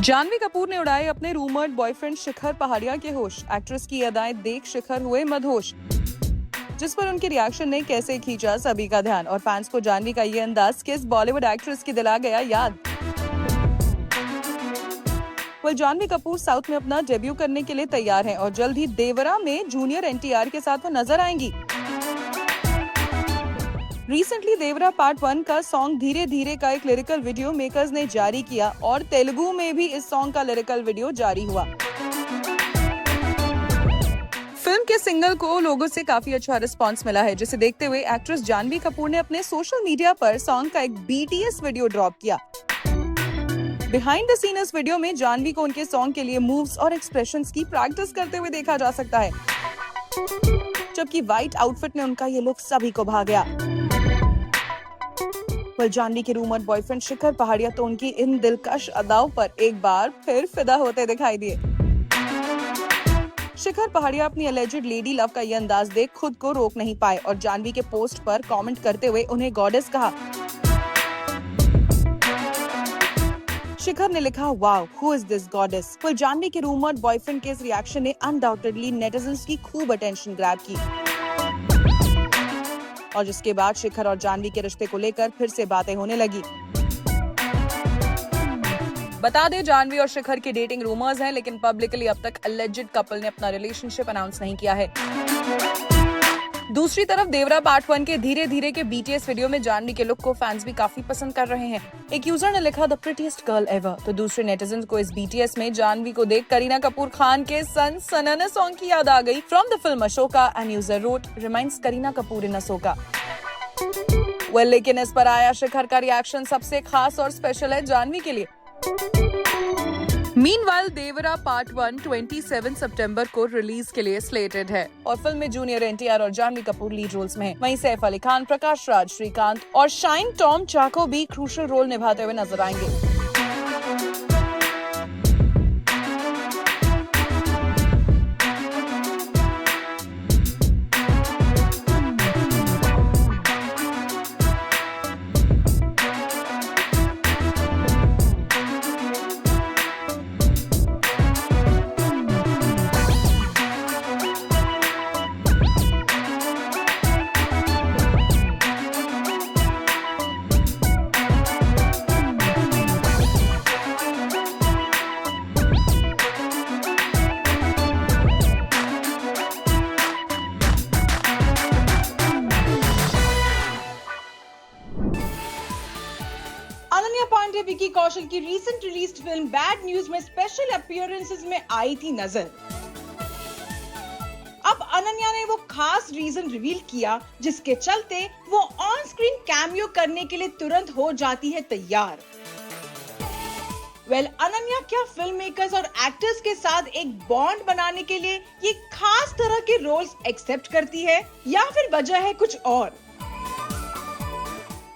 जानवी कपूर ने उड़ाए अपने रूमर्ड बॉयफ्रेंड शिखर पहाड़िया के होश। एक्ट्रेस की अदाएं देख शिखर हुए मदहोश, जिस पर उनके रिएक्शन ने कैसे खींचा सभी का ध्यान। और फैंस को जानवी का ये अंदाज किस बॉलीवुड एक्ट्रेस की दिला गया याद। जानवी कपूर साउथ में अपना डेब्यू करने के लिए तैयार हैं और जल्द ही देवरा में जूनियर एनटीआर के साथ वो नजर आएंगी। रिसेंटली देवरा पार्ट 1 का सॉन्ग धीरे धीरे का एक लिरिकल वीडियो मेकर्स ने जारी किया और तेलुगु में भी इस सॉन्ग का लिरिकल वीडियो जारी हुआ। फिल्म के सिंगल को लोगों से काफी अच्छा रिस्पांस मिला है, जिसे देखते हुए एक्ट्रेस जानवी कपूर ने अपने सोशल मीडिया पर सॉन्ग का एक बीटीएस वीडियो ड्रॉप किया। बिहाइंड द सीन इस वीडियो में जानवी को उनके सॉन्ग के लिए मूव्स और एक्सप्रेशंस की प्रैक्टिस करते हुए देखा जा सकता है, जबकि व्हाइट आउटफिट में उनका ये लुक सभी को भा गया। जानवी के रूमर्ड बॉयफ्रेंड शिखर पहाड़िया तो उनकी इन दिलकश अदाओं पर एक बार फिर फिदा होते दिखाई दिए। शिखर पहाड़िया अपनी एलिजेड लेडी लव का ये अंदाज देख खुद को रोक नहीं पाए और जानवी के पोस्ट पर कमेंट करते हुए उन्हें गॉडेस कहा। शिखर ने लिखा, wow who is this goddess. Janhvi के रूमर्ड बॉयफ्रेंड के इस रिएक्शन ने अनडाउटेडली नेटिजन्स की खूब अटेंशन ग्रैब की और जिसके बाद शिखर और जानवी के रिश्ते को लेकर फिर से बातें होने लगी। बता दें, जानवी और शिखर की डेटिंग रूमर्स हैं, लेकिन पब्लिकली अब तक एलिजेड कपल ने अपना रिलेशनशिप अनाउंस नहीं किया है। दूसरी तरफ देवरा पार्ट 1 के धीरे धीरे के बीटीएस वीडियो में जानवी के लुक को फैंस भी काफी पसंद कर रहे हैं। एक यूजर ने लिखा, द प्रिटीएस्ट गर्ल एवर। तो दूसरे नेटिजन्स को इस बीटीएस में जानवी को देख करीना कपूर खान के सन सनन सॉन्ग की याद आ गई from the film Asoka and user wrote reminds Kareena Kapoor in Asoka. लेकिन इस पर आया शिखर का रिएक्शन सबसे खास और स्पेशल है जानवी के लिए। मीनवाइल देवरा पार्ट 1 27 सितंबर को रिलीज के लिए स्लेटेड है और फिल्म में जूनियर एनटीआर और जानवी कपूर लीड रोल्स में हैं। वहीं सैफ अली खान, प्रकाश राज, श्रीकांत और शाइन टॉम चाको भी क्रूशियल रोल निभाते हुए नजर आएंगे। अनन्या पांडे विकी कौशल की recent released film bad news में स्पेशल अपीयरेंसेस में आई थी नजर। अब अनन्या ने वो खास रीजन रिवील किया जिसके चलते वो ऑन स्क्रीन कैमियो करने के लिए तुरंत हो जाती है तैयार। अनन्या क्या फिल्म मेकर्स और एक्टर्स के साथ एक बॉन्ड बनाने के लिए ये खास तरह के रोल्स एक्सेप्ट करती है या फिर वजह है कुछ और?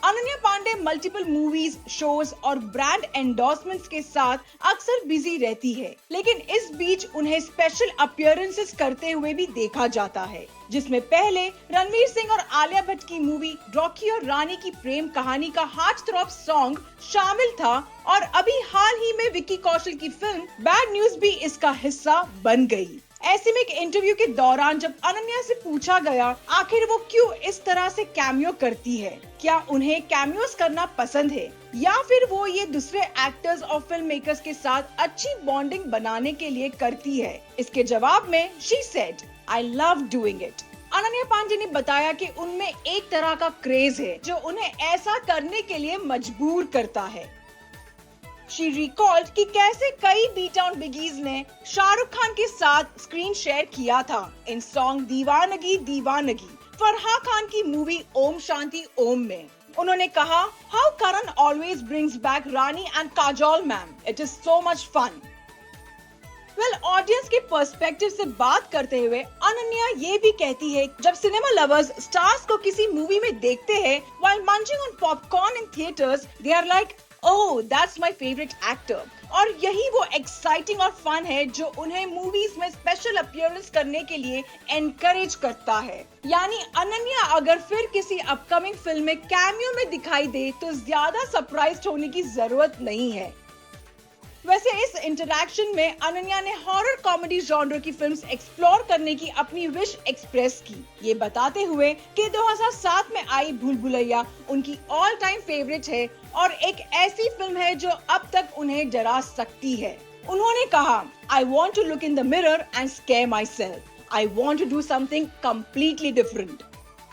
Ananya Pandey multiple movies, shows और ब्रांड एंडोर्समेंट्स के साथ अक्सर बिजी रहती है, लेकिन इस बीच उन्हें स्पेशल अपीयरेंसेस करते हुए भी देखा जाता है, जिसमें पहले रणवीर सिंह और आलिया भट्ट की मूवी रॉकी और रानी की प्रेम कहानी का हार्ट थ्रॉब सॉन्ग शामिल था और अभी हाल ही में विकी कौशल की फिल्म बैड न्यूज भी इसका हिस्सा बन गई। ऐसे में एक इंटरव्यू के दौरान जब अनन्या से पूछा गया आखिर वो क्यों इस तरह से कैमियो करती है, क्या उन्हें कैमियोस करना पसंद है या फिर वो ये दूसरे एक्टर्स और फिल्म मेकर्स के साथ अच्छी बॉन्डिंग बनाने के लिए करती है, इसके जवाब में she said, I love doing it. Ananya Pandey ने बताया कि उनमें एक तरह का क्रेज है जो उन्हें ऐसा करने के लिए मजबूर करता है। She recalled कि कैसे कई B-Town बिगीज ने शाहरुख खान के साथ स्क्रीन शेयर किया था इन सॉन्ग दीवानगी दीवानगी फरहा खान की मूवी ओम शांति ओम में। उन्होंने कहा, how Karan always brings back Rani and Kajol ma'am, it is so much fun. Audience के पर्सपेक्टिव से बात करते हुए अनन्या ये भी कहती है, जब सिनेमा लवर्स स्टार्स को किसी मूवी में देखते हैं while munching on popcorn in theaters, they are like, oh, that's my favorite actor। और यही वो एक्साइटिंग और फन है जो उन्हें मूवीज में स्पेशल अपीयरेंस करने के लिए एनकरेज करता है। यानी अनन्या अगर फिर किसी अपकमिंग फिल्म में कैमियो में दिखाई दे तो ज्यादा सरप्राइज्ड होने की जरूरत नहीं है। वैसे इस इंटरैक्शन में अनन्या ने हॉरर कॉमेडी जॉनर की फिल्म्स एक्सप्लोर करने की अपनी विश एक्सप्रेस की, ये बताते हुए कि 2007 में आई भूल भुलैया उनकी ऑल टाइम फेवरेट है और एक ऐसी फिल्म है जो अब तक उन्हें डरा सकती है। उन्होंने कहा, I want to look in the mirror and scare myself. I want to do something completely different.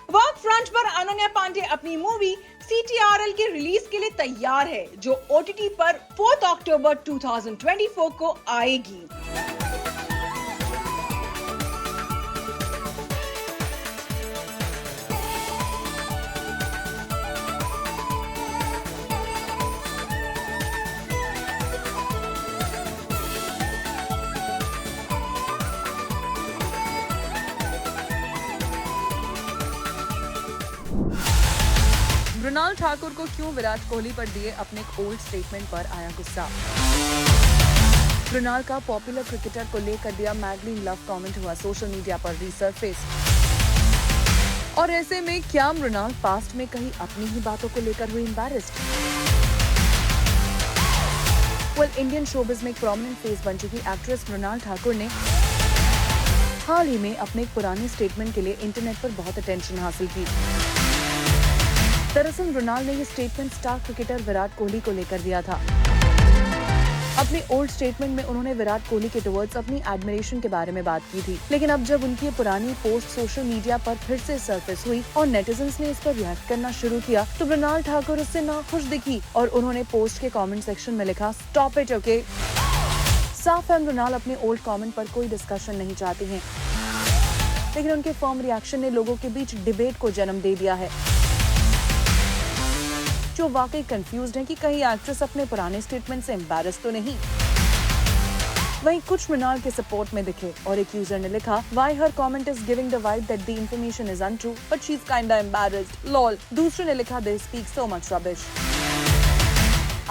Work front पर अनन्या पांडे अपनी मूवी CTRL के रिलीज के लिए तैयार है, जो OTT पर 4 अक्टूबर 2024 को आएगी। मृणाल ठाकुर को क्यों विराट कोहली पर दिए अपने एक ओल्ड स्टेटमेंट पर आया गुस्सा। मृणाल का पॉपुलर क्रिकेटर को लेकर दिया मैडलिन लव कमेंट हुआ सोशल मीडिया पर रिसर्फेस। और ऐसे में क्या मृणाल पास्ट में कहीं अपनी ही बातों को लेकर हुई एम्बैरेस्ड? इंडियन शोबिज में एक प्रोमिनेंट फेस बन चुकी एक्ट्रेस मृणाल ठाकुर ने हाल ही में अपने एक पुराने स्टेटमेंट के लिए इंटरनेट पर बहुत अटेंशन हासिल की। दरअसल मृणाल ने ये statement star cricketer Virat Kohli को लेकर दिया था। अपने ओल्ड स्टेटमेंट में उन्होंने विराट कोहली के टुवर्ड्स अपनी एडमिरेशन के बारे में बात की थी, लेकिन अब जब उनकी पुरानी पोस्ट सोशल मीडिया पर फिर से सरफेस हुई और नेटिजन्स ने इस पर रिएक्ट करना शुरू किया तो मृणाल ठाकुर उससे नाखुश दिखी और उन्होंने पोस्ट के कमेंट सेक्शन में लिखा, स्टॉप इट ओके। साफ है मृणाल अपने ओल्ड कमेंट पर कोई डिस्कशन नहीं चाहती हैं, लेकिन उनके फर्म रिएक्शन ने लोगों के बीच डिबेट को जन्म दे दिया है, जो वाकई कंफ्यूज्ड हैं कि कहीं एक्ट्रेस अपने पुराने स्टेटमेंट से एम्बैरेस तो नहीं। वहीं कुछ मृणाल के सपोर्ट में दिखे और एक यूजर ने लिखा, why her comment is giving the vibe that the information is untrue but she is kinda embarrassed, lol. दूसरे ने लिखा, they speak so much rubbish.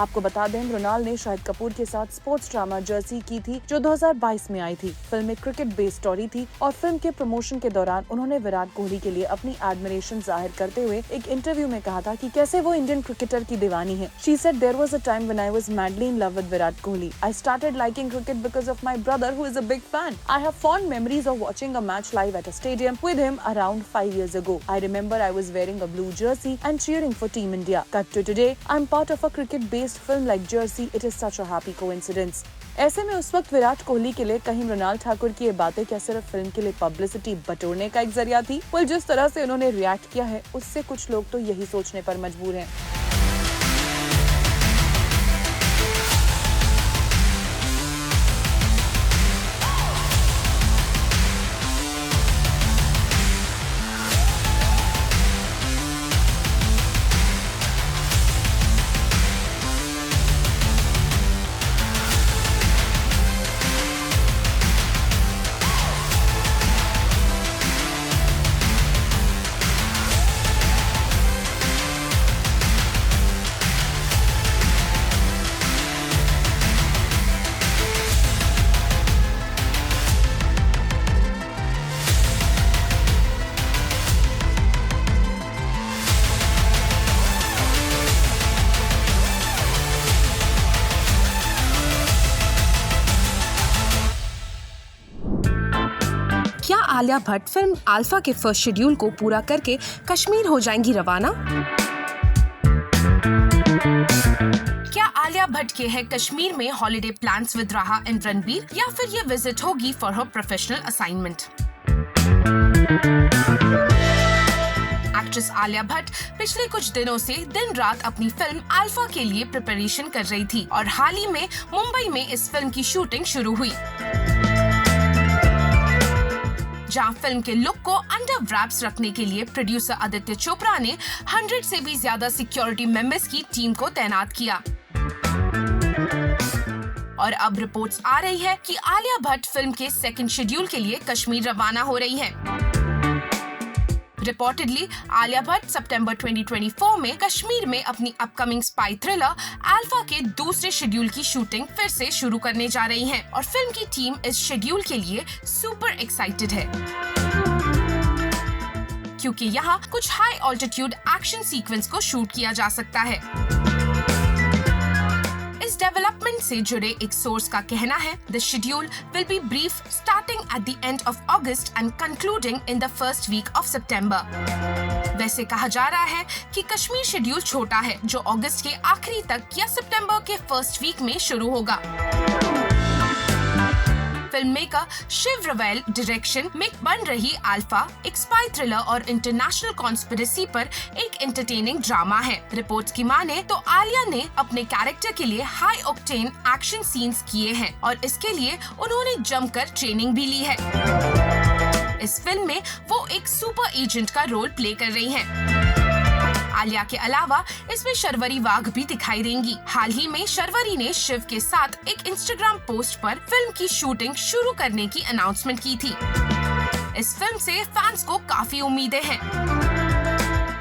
आपको बता दें, मृणाल ने शाहिद कपूर के साथ स्पोर्ट्स ड्रामा जर्सी की थी, जो 2022 में आई थी। फिल्म एक क्रिकेट बेस्ड स्टोरी थी और फिल्म के प्रमोशन के दौरान उन्होंने विराट कोहली के लिए अपनी एडमिरेशन जाहिर करते हुए एक इंटरव्यू में कहा था कि कैसे वो इंडियन क्रिकेटर की दीवानी है। She said there was a time when I was madly in love with Virat Kohli. I started liking cricket because of my brother who is a big fan. I have fond memories of watching a match live at a stadium with him around 5 years ago. I remember I was wearing a blue jersey and cheering for Team India. Cut to today, I'm part of a cricket based film like Jersey. It is such a happy coincidence. ऐसे में उस वक्त विराट कोहली के लिए कहीं मृणाल ठाकुर की ये बातें क्या सिर्फ फिल्म के लिए पब्लिसिटी बटोरने का एक जरिया थी? जिस तरह से उन्होंने रिएक्ट किया है उससे कुछ लोग तो यही सोचने पर मजबूर हैं। क्या आलिया भट्ट फिल्म अल्फा के फर्स्ट शेड्यूल को पूरा करके कश्मीर हो जाएंगी रवाना? क्या आलिया भट्ट के है कश्मीर में हॉलिडे प्लान्स विद राहा एंड रणबीर, या फिर ये विजिट होगी for her professional assignment? Actress Alia Bhatt पिछले कुछ दिनों से दिन रात अपनी फिल्म अल्फा के लिए प्रिपरेशन कर रही थी और हाल ही में मुंबई में इस फिल्म की शूटिंग शुरू हुई, जहां फिल्म के लुक को अंडर रैप्स रखने के लिए प्रोड्यूसर आदित्य चोपड़ा ने 100 से भी ज्यादा सिक्योरिटी मेंबर्स की टीम को तैनात किया। और अब रिपोर्ट्स आ रही है कि आलिया भट्ट फिल्म के सेकंड शेड्यूल के लिए कश्मीर रवाना हो रही हैं। रिपोर्टेडली आलिया भट्ट सितंबर 2024 में कश्मीर में अपनी अपकमिंग स्पाई थ्रिलर अल्फा के दूसरे शेड्यूल की शूटिंग फिर से शुरू करने जा रही है और फिल्म की टीम इस शेड्यूल के लिए सुपर एक्साइटेड है, क्योंकि यहाँ कुछ हाई ऑल्टीट्यूड एक्शन सीक्वेंस को शूट किया जा सकता है। इस डेवलपमेंट से जुड़े एक सोर्स का कहना है, the schedule will be brief starting at the end of August and concluding in the first week of September. वैसे कहा जा रहा है कि कश्मीर शेड्यूल छोटा है, जो अगस्त के आखिरी तक या सितंबर के फर्स्ट वीक में शुरू होगा। Film maker Shiv Rawail direction में बन रही अल्फा एक स्पाई थ्रिलर और इंटरनेशनल कॉन्स्पिरेसी पर एक एंटरटेनिंग ड्रामा है। रिपोर्ट्स की माने तो आलिया ने अपने कैरेक्टर के लिए हाई ऑक्टेन एक्शन सीन्स किए हैं और इसके लिए उन्होंने जमकर ट्रेनिंग भी ली है। इस फिल्म में वो एक सुपर एजेंट का रोल प्ले कर रही हैं। आलिया के अलावा इसमें शर्वरी वाघ भी दिखाई देंगी। हाल ही में शर्वरी ने शिव के साथ एक इंस्टाग्राम पोस्ट पर फिल्म की शूटिंग शुरू करने की अनाउंसमेंट की थी। इस फिल्म से फैंस को काफी उम्मीदें हैं।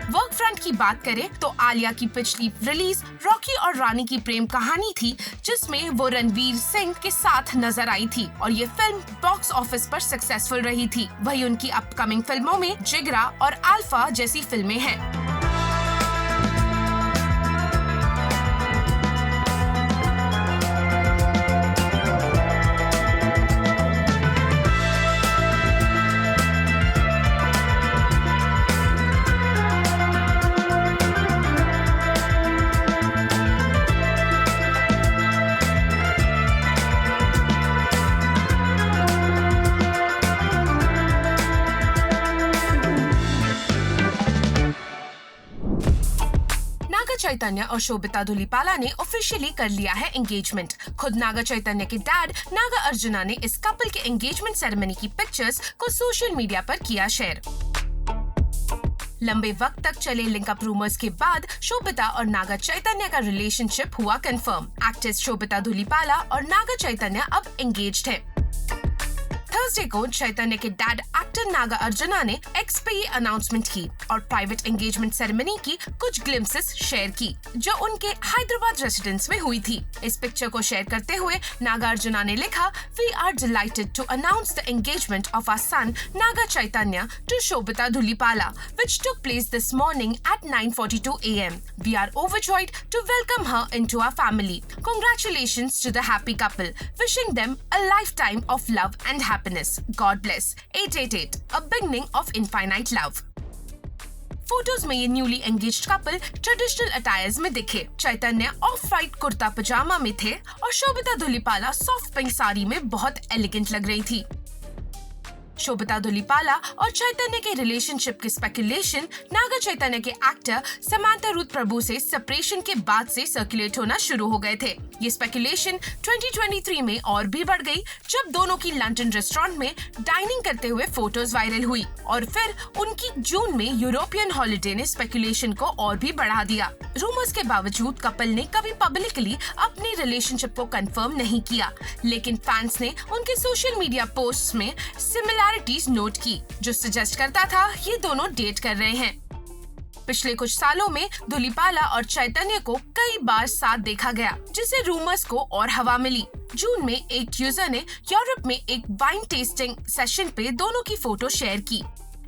वर्क फ्रंट की बात करें तो आलिया की पिछली रिलीज रॉकी और रानी की प्रेम कहानी थी, जिसमें वो रणवीर सिंह के साथ नजर आई थी और ये फिल्म बॉक्स ऑफिस पर सक्सेसफुल रही थी। वही उनकी अपकमिंग फिल्मों में जिगरा और अल्फा जैसी फिल्में हैं। चैतन्य और शोभिता धुलीपाला ने ऑफिशियली कर लिया है एंगेजमेंट। खुद नागा चैतन्य के डैड नागा अर्जुना ने इस कपल के एंगेजमेंट सेरेमनी की पिक्चर्स को सोशल मीडिया पर किया शेयर। लंबे वक्त तक चले लिंकअप रूमर्स के बाद शोभिता और नागा चैतन्य का रिलेशनशिप हुआ कंफर्म। एक्ट्रेस शोभिता धुलीपाला और नागा चैतन्य अब एंगेज्ड हैं। थर्सडे को चैतन्य के डैड एक्टर नागा अर्जुना ने एक्स पे ये अनाउंसमेंट की और प्राइवेट एंगेजमेंट सेरेमनी की कुछ ग्लिम्सेस शेयर की, जो उनके हैदराबाद रेसिडेंस में हुई थी। इस पिक्चर को शेयर करते हुए नागा अर्जुना ने लिखा, we are delighted to announce the engagement of our son Naga Chaitanya to Sobhita Dhulipala, which took place this morning at 9:42 AM. We are overjoyed to welcome her into our family. Congratulations to the happy couple. Wishing them a lifetime of love and happiness. God bless. 888, a beginning of infinite love. Photos में ये newly engaged couple traditional attires में दिखे। चैतन्य of white kurta पजामा में थे और Sobhita Dhulipala soft pink sari में बहुत elegant लग रही थी। शोभिता धुलीपाला और चैतन्य के रिलेशनशिप की स्पेकुलेशन नागा चैतन्य के एक्टर समांथा रुथ प्रभु से सेपरेशन के बाद से सर्कुलेट होना शुरू हो गए थे। ये स्पेकुलेशन 2023 में और भी बढ़ गई जब दोनों की लंदन रेस्टोरेंट में डाइनिंग करते हुए फोटोज वायरल हुई और फिर उनकी जून में यूरोपियन हॉलिडे ने स्पेकुलेशन को और भी बढ़ा दिया। रूमर्स के बावजूद कपल ने कभी पब्लिकली अपनी रिलेशनशिप को कंफर्म नहीं किया, लेकिन फैंस ने उनके सोशल मीडिया पोस्ट्स में सिमिलैरिटीज नोट की, जो सजेस्ट करता था ये दोनों डेट कर रहे हैं। पिछले कुछ सालों में धुलीपाला और चैतन्य को कई बार साथ देखा गया, जिससे रूमर्स को और हवा मिली। जून में एक यूजर ने यूरोप में एक वाइन टेस्टिंग सेशन पे दोनों की फोटो शेयर की।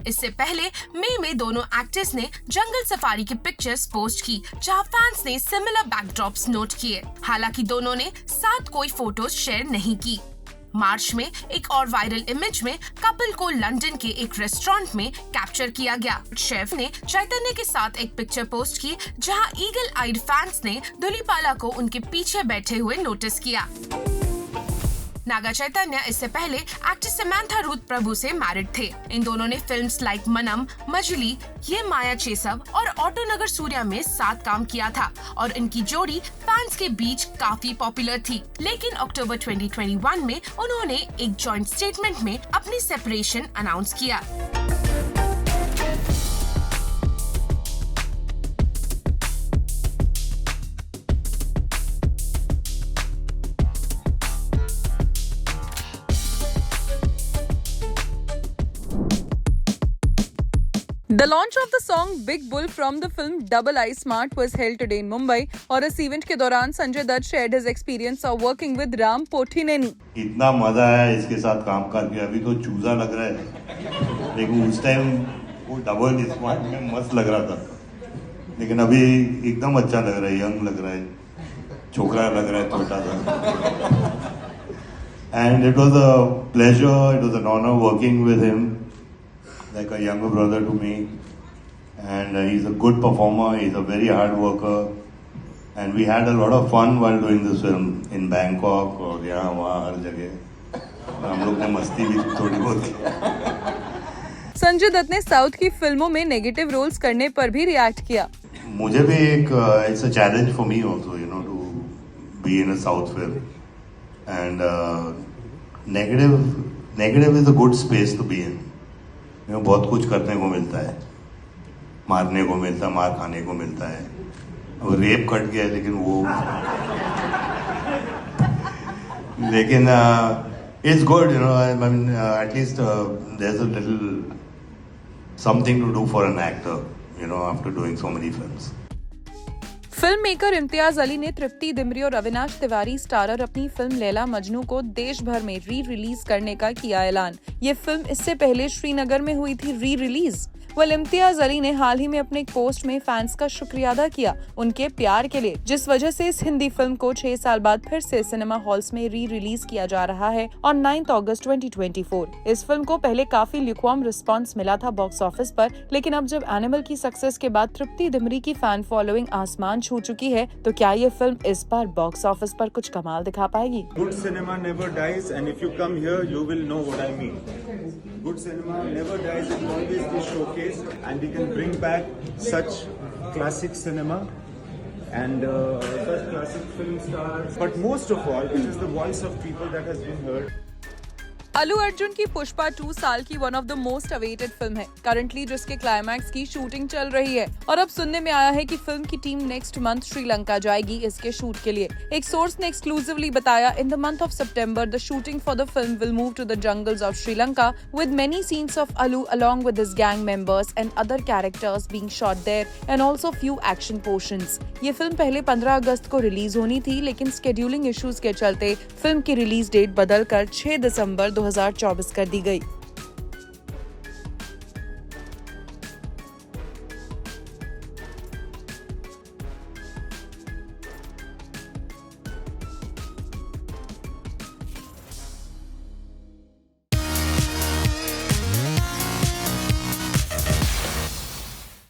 इससे पहले मई में दोनों एक्टर्स ने जंगल सफारी की पिक्चर्स पोस्ट की, जहां फैंस ने सिमिलर बैकड्रॉप्स नोट किए। हालांकि दोनों ने साथ कोई फोटोज शेयर नहीं की। मार्च में एक और वायरल इमेज में कपल को लंदन के एक रेस्टोरेंट में कैप्चर किया गया। शेफ ने चैतन्य के साथ एक पिक्चर पोस्ट की, जहां ईगल आइड फैंस ने धुलीपाला को उनके पीछे बैठे हुए नोटिस किया। नागा चैतन्य इससे पहले एक्टर समांथा रुथ प्रभु से मैरिड थे। इन दोनों ने फिल्म्स लाइक मनम, मजली, ये माया चेसव और ऑटोनगर सूर्या में साथ काम किया था और इनकी जोड़ी फैंस के बीच काफी पॉपुलर थी। लेकिन अक्टूबर 2021 में उन्होंने एक जॉइंट स्टेटमेंट में अपनी सेपरेशन अनाउंस किया। The launch of the song Big Bull from the film Double I Smart was held today in Mumbai और इस इवेंट के दौरान Sanjay Dutt shared his experience of working with Ram Pothineni। इतना मजा आया इसके साथ काम करके। अभी तो चूजा लग रहा है, लेकिन उस टाइम वो डबल स्मार्ट में मस्त लग रहा था, लेकिन अभी एकदम अच्छा लग रहा है, यंग लग रहा है। छोकरा लग रहा है छोटा सा. And it was a pleasure, it was an honor working with him, like a younger brother to me. And he's a good performer, he's a very hard worker. And we had a lot of fun while doing this film in Bangkok और यहाँ वहाँ हर जगह. हम लोग ने मस्ती भी थोड़ी बहुत की. संजय दत्त ने साउथ की फिल्मों में नेगेटिव रोल्स करने पर भी रिएक्ट किया. मुझे भी एक it's a challenge for me also, you know, to be in a south film. And negative is a good space to be in. You know, बहुत कुछ करने को मिलता है, मारने को मिलता है, मार खाने को मिलता है. अब रेप कट गया लेकिन वो लेकिन it's good, you know. I mean, at least there's a little something to do for an actor, you know, after doing so many films. Film maker Imtiaz Ali ने तृप्ति दिमरी और अविनाश तिवारी स्टारर अपनी फिल्म लैला मजनू को देश भर में री रिलीज करने का किया ऐलान. ये फिल्म इससे पहले श्रीनगर में हुई थी री रिलीज. इम्तियाज अली ने हाल ही में अपने एक पोस्ट में फैंस का शुक्रिया अदा किया उनके प्यार के लिए, जिस वजह से इस हिंदी फिल्म को 6 साल बाद फिर से सिनेमा हॉल्स में री रिलीज किया जा रहा है ऑन 9 अगस्त 2024. इस फिल्म को पहले काफी ल्यूकवार्म रिस्पांस मिला था बॉक्स ऑफिस पर, लेकिन अब जब एनिमल की सक्सेस के बाद तृप्ति दिमरी की फैन फॉलोइंग आसमान छू चुकी है, तो क्या ये फिल्म इस बार बॉक्स ऑफिस पर कुछ कमाल दिखा पाएगी? Good cinema never dies, and if you come here, you will know what I mean. Good cinema never dies; it will always be showcased, and we can bring back such classic cinema and such classic film stars. But most of all, it is the voice of people that has been heard. Allu Arjun की पुष्पा 2 साल की one of the most awaited film है, currently जिसके climax की shooting चल रही है. और अब सुनने में आया है कि फिल्म की टीम नेक्स्ट मंथ श्रीलंका जाएगी इसके शूट के लिए. एक सोर्स ने एक्सक्लूसिवली बताया, in the month of September the shooting for the film will move to the jungles of Sri Lanka with many scenes of Allu along with his gang members and other characters being shot there and also few action portions. ये film पहले 15 अगस्त को release होनी थी, लेकिन scheduling issues के चलते film की release date बदलकर 6 दिसंबर 2024 कर दी गई.